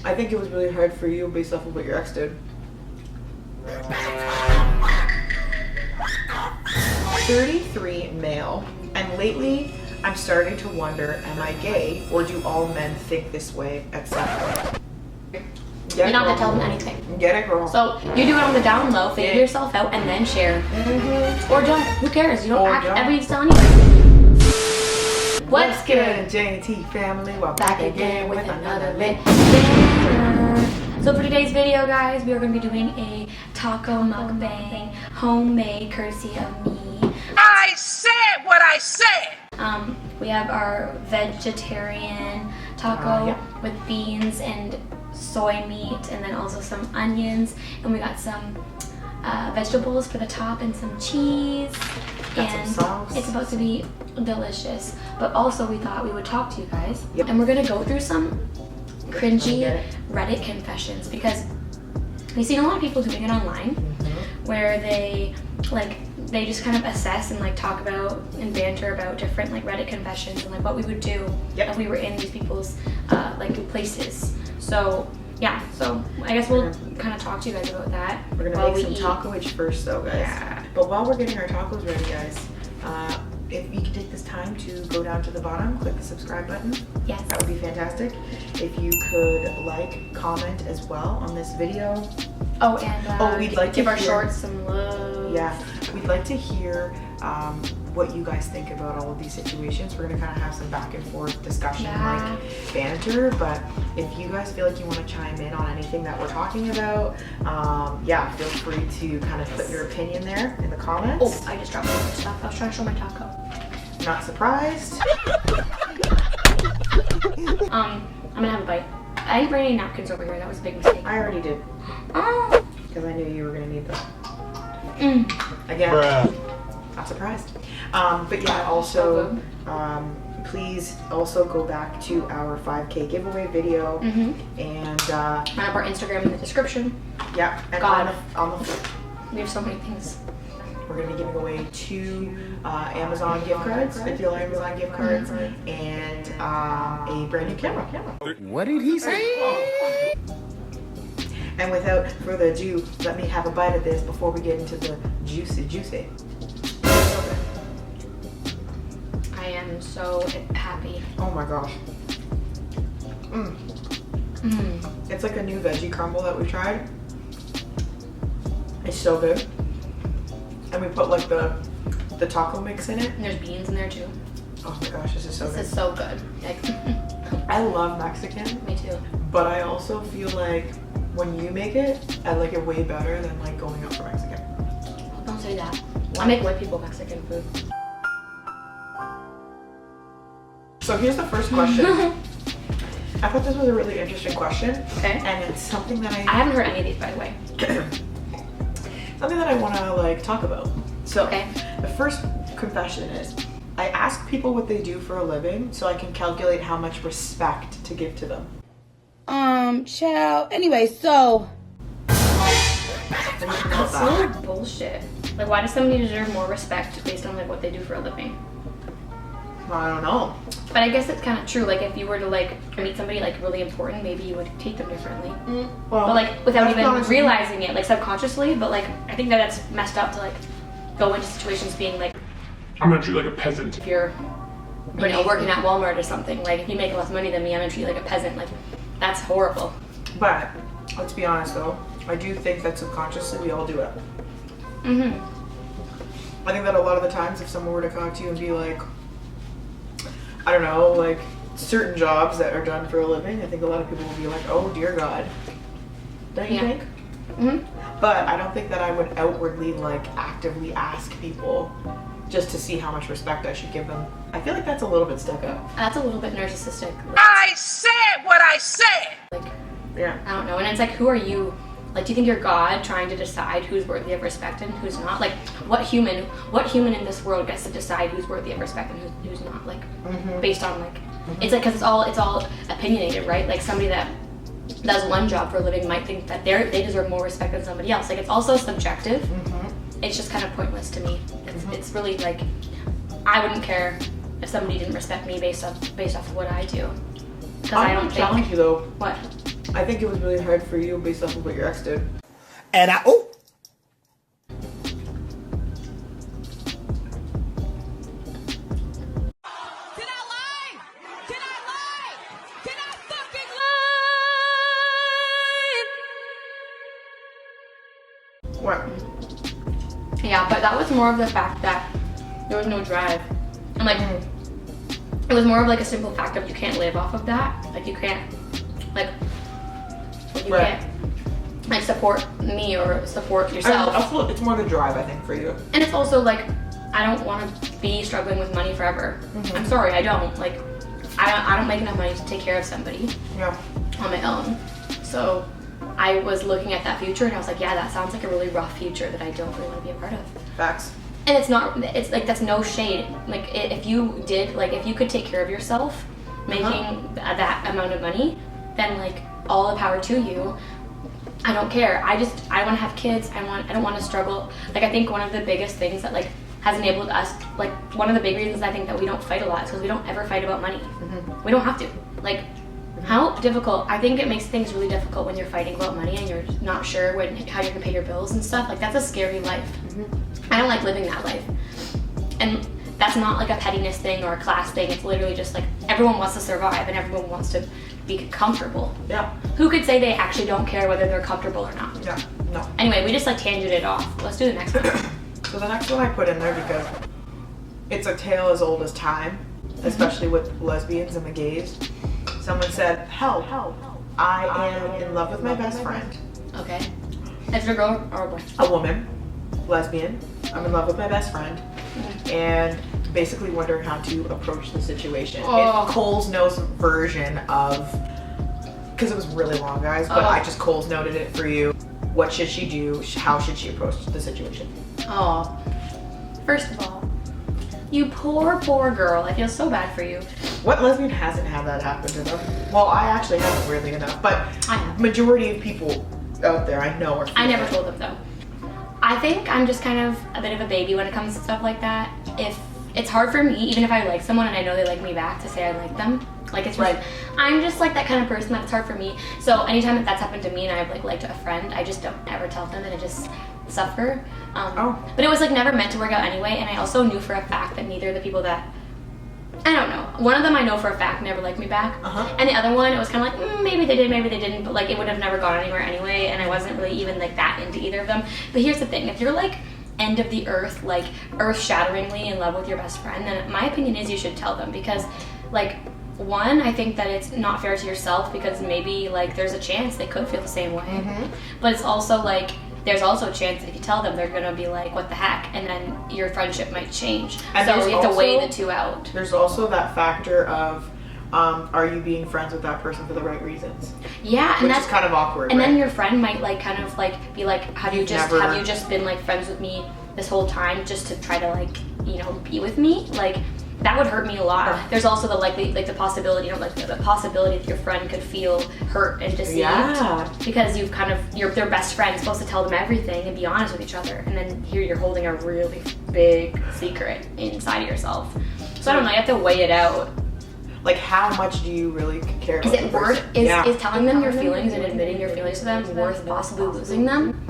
I think it was really hard for you based off of what your ex did. 33 male, and lately I'm starting to wonder, am I gay or do all men think this way, etc. You're not gonna tell them anything. Get it, girl. So you do it on the down low, figure yourself out, and then share. Or don't. Who cares? You don't act. Everybody's telling you. What's good, JANDT family? We're back again with another lit dinner. So for today's video, guys, we are going to be doing a taco mukbang, homemade, courtesy of me. I said what I said. We have our vegetarian taco with beans and soy meat, and then also some onions, and we got some vegetables for the top and some cheese, and it's about to be delicious. But also we thought we would talk to you guys, and we're gonna go through some cringy Reddit confessions, because we've seen a lot of people doing it online where they just kind of assess and like talk about and banter about different like Reddit confessions and like what we would do if we were in these people's like places. So yeah, so I guess we'll kind of talk to you guys about that. We're gonna make some tacoage first though, guys. Yeah. But while we're getting our tacos ready, guys, if you could take this time to go down to the bottom, click the subscribe button. Yes. That would be fantastic. If you could like, comment as well on this video. Oh, and we'd like to give our hear, shorts some love. Yeah, we'd like to hear what you guys think about all of these situations. We're gonna kind of have some back and forth discussion, like banter. But if you guys feel like you want to chime in on anything that we're talking about, yeah, feel free to kind of put your opinion there in the comments. Oh, I just dropped some stuff. I was trying to show my taco. Not surprised. I'm gonna have a bite. I didn't bring any napkins over here. That was a big mistake. I already did. Oh. Because I knew you were gonna need them. Again, not surprised. But yeah, also, please also go back to our 5K giveaway video, and I have our Instagram in the description. Yeah, and on the we have so many things. We're gonna be giving away 2 Amazon gift cards, $50 Amazon gift cards, and a brand new camera. What did he say? And without further ado, let me have a bite of this before we get into the juicy. I am so happy. Oh my gosh. It's like a new veggie crumble that we tried. It's so good. And we put like the taco mix in it. And there's beans in there too. Oh my gosh, this is so good. This is so good. Like, I love Mexican. Me too. But I also feel like when you make it, I like it way better than like going out for Mexican. Don't say that. I make white people Mexican food. So here's the first question. I thought this was a really interesting question. Okay. And it's something that I haven't heard any of these, by the way. something that I want to like talk about. So okay. The first confession is, I ask people what they do for a living so I can calculate how much respect to give to them. Child. Anyway, so. That's so bullshit. Like, why does somebody deserve more respect based on like what they do for a living? Well, I don't know. But I guess it's kind of true. Like, if you were to like meet somebody like really important, maybe you would treat them differently. Well, but like without even realizing it, like subconsciously. But like I think that that's messed up to like go into situations being like, I'm gonna treat you like a peasant. If you're, you know, working at Walmart or something, like if you make less money than me, I'm gonna treat you like a peasant. Like, that's horrible. But let's be honest though, I do think that subconsciously we all do it. I think that a lot of the times if someone were to come up to you and be like, I don't know, like certain jobs that are done for a living, I think a lot of people will be like, oh dear God. Don't you think? But I don't think that I would outwardly like actively ask people just to see how much respect I should give them. I feel like that's a little bit stuck up. That's a little bit narcissistic. I said what I said. Like, yeah. I don't know. And it's like, who are you? Like, do you think you're God trying to decide who's worthy of respect and who's not? Like, what human in this world gets to decide who's worthy of respect and who's not? Like, based on like, it's like, cause it's all opinionated, right? Like somebody that does one job for a living might think that they deserve more respect than somebody else. Like, it's also subjective. It's just kind of pointless to me. It's really like, I wouldn't care if somebody didn't respect me based off of what I do. Because I don't challenge you though. What? I think it was really hard for you based off of what your ex did. And I What? Yeah, but that was more of the fact that there was no drive. And like, it was more of like a simple fact of you can't live off of that. Like you can't, like you Right. can't like support me or support yourself. It's more the drive, I think, for you. And it's also like, I don't want to be struggling with money forever. I'm sorry, I don't. Like, I don't make enough money to take care of somebody Yeah. on my own. So I was looking at that future and I was like, yeah, that sounds like a really rough future that I don't really want to be a part of. Facts. And it's not, it's like, that's no shade. Like, if you did, like, if you could take care of yourself, making that amount of money, then, like, all the power to you. I don't care. I want to have kids. I don't want to struggle. Like, I think one of the biggest things that, like, has enabled us, like, one of the big reasons I think that we don't fight a lot is because we don't ever fight about money. We don't have to. Like, how difficult, I think it makes things really difficult when you're fighting about money and you're not sure how you're gonna pay your bills and stuff. Like, that's a scary life. I don't like living that life. And that's not like a pettiness thing or a class thing. It's literally just like everyone wants to survive and everyone wants to be comfortable. Yeah. Who could say they actually don't care whether they're comfortable or not? Yeah. No. Anyway, we just like tangented off. Let's do the next one. So the next one I put in there because it's a tale as old as time, especially with lesbians and the gays. Someone said, help, I am in love with my best friend. Okay. Is it a girl or a boy? A woman, lesbian. I'm in love with my best friend. And basically wondering how to approach the situation. If Cole's Notes version of, because it was really long, guys, but I just Cole's noted it for you. What should she do? How should she approach the situation? Oh, first of all, you poor girl. I feel so bad for you. What lesbian hasn't had that happen to them? Well, I actually haven't, weirdly enough, but I have. majority of people out there I know are. I never told them though. I think I'm just kind of a bit of a baby when it comes to stuff like that. If it's hard for me, even if I like someone and I know they like me back, to say I like them. Like, it's just, I'm just like that kind of person that it's hard for me. So anytime that's happened to me and I've like liked a friend, I just don't ever tell them and I just suffer. But it was like never meant to work out anyway. And I also knew for a fact that neither of the people that, I don't know, one of them I know for a fact never liked me back. And the other one, it was kind of like, maybe they did, maybe they didn't, but like it would have never gone anywhere anyway. And I wasn't really even like that into either of them. But here's the thing, if you're like end of the earth, like earth-shatteringly in love with your best friend, then my opinion is you should tell them, because like, one, I think that it's not fair to yourself because maybe like there's a chance they could feel the same way. But it's also like, there's also a chance that if you tell them, they're gonna be like, what the heck, and then your friendship might change. And so you have to also, weigh the two out. There's also that factor of, are you being friends with that person for the right reasons? Yeah, and which that's is kind of awkward. And right? then your friend might like kind of like be like, have you just been like friends with me this whole time just to try to like, you know, be with me? Like, that would hurt me a lot. There's also the possibility, you know, like the possibility that your friend could feel hurt and deceived because you've kind of, you're their best friend, supposed to tell them everything and be honest with each other, and then here you're holding a really big secret inside of yourself. So I don't know, you have to weigh it out. Like, how much do you really care about Is it worth, is telling them your feelings and admitting your feelings to them worth possibly losing them?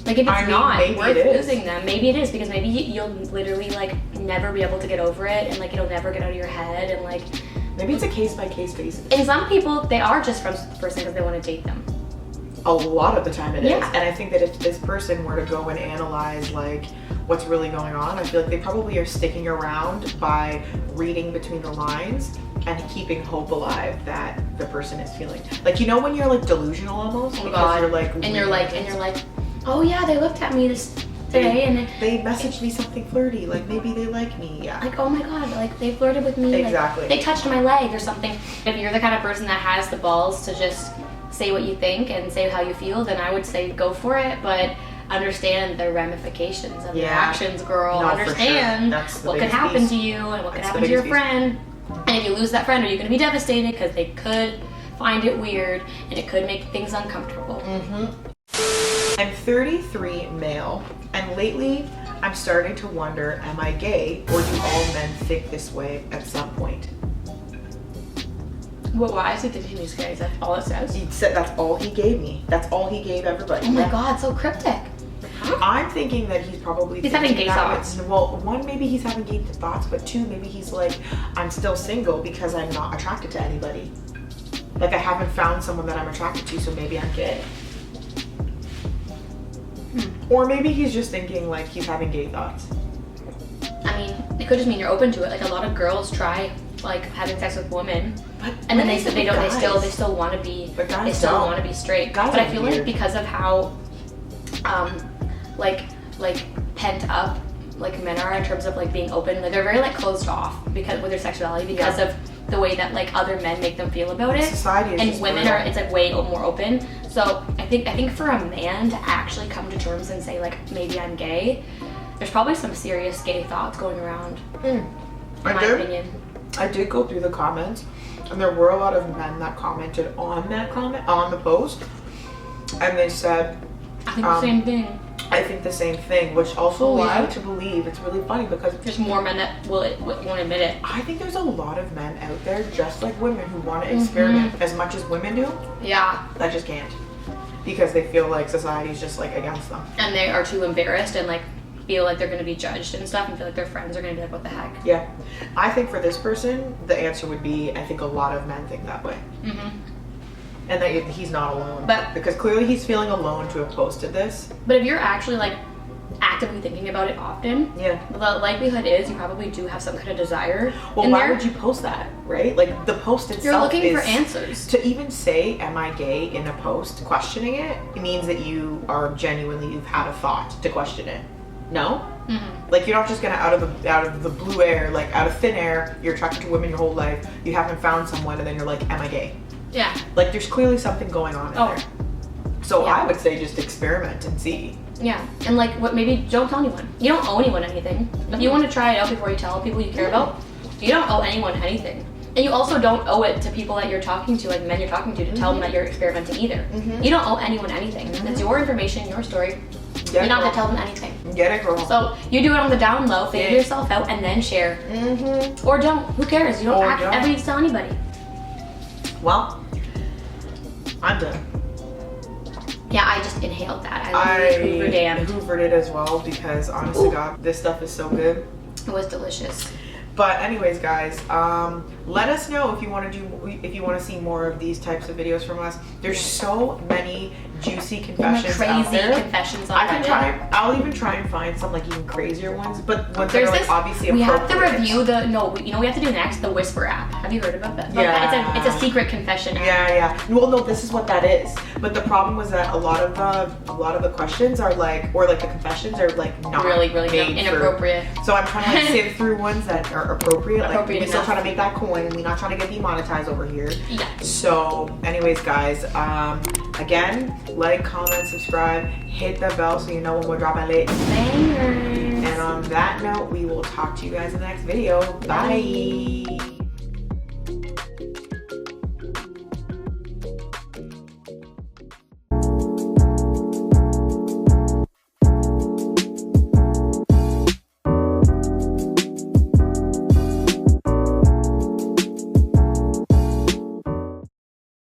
Like, if it's not worth losing them, maybe it is, because maybe you'll literally like never be able to get over it, and like it'll never get out of your head, and like maybe it's a case-by-case basis. And some people, they are just friends with the person because they want to date them. A lot of the time it is. And I think that if this person were to go and analyze like what's really going on, I feel like they probably are sticking around by reading between the lines and keeping hope alive that the person is feeling. Like, you know when you're like delusional almost? Oh, because God. you're like, and you're like, oh yeah, they looked at me this today and they messaged me something flirty, like maybe they like me. Like, oh my God, like they flirted with me. Exactly. Like, they touched my leg or something. If you're the kind of person that has the balls to just say what you think and say how you feel, then I would say go for it, but understand the ramifications of your actions, girl. Understand what could happen to you and what could happen to your friend. And if you lose that friend, are you going to be devastated? Because they could find it weird and it could make things uncomfortable. I'm 33, male, and lately I'm starting to wonder, am I gay, or do all men think this way at some point? Well, why is he thinking he's gay? Is that all it says? He said that's all he gave me. That's all he gave everybody. Oh my god, so cryptic. I'm thinking that he's probably He's having thinking gay that thoughts. Well, one, maybe he's having gay thoughts, but two, maybe he's like, I'm still single because I'm not attracted to anybody. Like I haven't found someone that I'm attracted to, so maybe I'm gay. Or maybe he's just thinking like he's having gay thoughts. I mean, it could just mean you're open to it. Like a lot of girls try like having sex with women, But and then they what is it they with don't guys? they still want to be But guys they still don't. want to be straight. Guys But I are feel weird. like because of how like pent up like men are in terms of like being open, like they're very like closed off because with their sexuality because of the way that like other men make them feel about it. Society is and just women brutal. are it's like way more open. So I think for a man to actually come to terms and say like maybe I'm gay, there's probably some serious gay thoughts going around. In my opinion. I did go through the comments, and there were a lot of men that commented on the post, and they said, I think the same thing. I think the same thing, which also Oh, leads yeah? me to believe it's really funny because There's more men that won't admit it. I think there's a lot of men out there, just like women, who want to experiment as much as women do, Yeah. that just can't, because they feel like society's just like against them. And they are too embarrassed and like feel like they're gonna be judged and stuff and feel like their friends are gonna be like, what the heck? Yeah, I think for this person, the answer would be, I think a lot of men think that way. And that he's not alone. But- because clearly he's feeling alone to have posted this. But if you're actually like actively thinking about it often, Yeah. the likelihood is you probably do have some kind of desire. Well, in why there. would you post that, right? Like the post itself You're looking is, for answers. To even say, am I gay in a post, questioning it, it means that you are genuinely, you've had a thought to question it. No? Like you're not just gonna out of the blue air, like out of thin air, you're attracted to women your whole life, you haven't found someone, and then you're like, am I gay? Yeah. Like there's clearly something going on in Oh. there. So Yeah. I would say just experiment and see. Yeah. And like what maybe don't tell anyone. You don't owe anyone anything. If you want to try it out before you tell people you care about, you don't owe anyone anything. And you also don't owe it to people that you're talking to, like men you're talking to tell them that you're experimenting either. You don't owe anyone anything. It's your information, your story. Get You're not it, gonna girl. tell them anything. Get it, girl. So you do it on the down low, figure Yeah. yourself out, and then share. Or don't. Who cares? You don't Or ever don't. need to tell anybody. Well, I'm done. Yeah, I just inhaled that. I literally Hoover damned. hoovered it as well because honestly, God, this stuff is so good. It was delicious. But anyways, guys, let us know if you want to see more of these types of videos from us. There's so many juicy And the confessions out crazy there. confessions on I can Reddit. try. I'll even try and find some like even crazier ones, but ones There's that are this. like obviously We have to appropriate. review the. No, you know what we have to do next? The Whisper app. Have you heard about that? Like, Yeah. It's a secret confession app. Yeah. Well, no, this is what that is. But the problem was that a lot of the questions are like, or like the confessions are like not Really made inappropriate. So I'm trying to like sift through ones that are appropriate. Like Appropriate we're still enough. trying to make that coin. We're not trying to get demonetized over here. Yeah. So, anyways, guys, again, like, comment, subscribe, hit the bell so you know when we're dropping late. Bangers. And on that note, we will talk to you guys in the next video. Bye.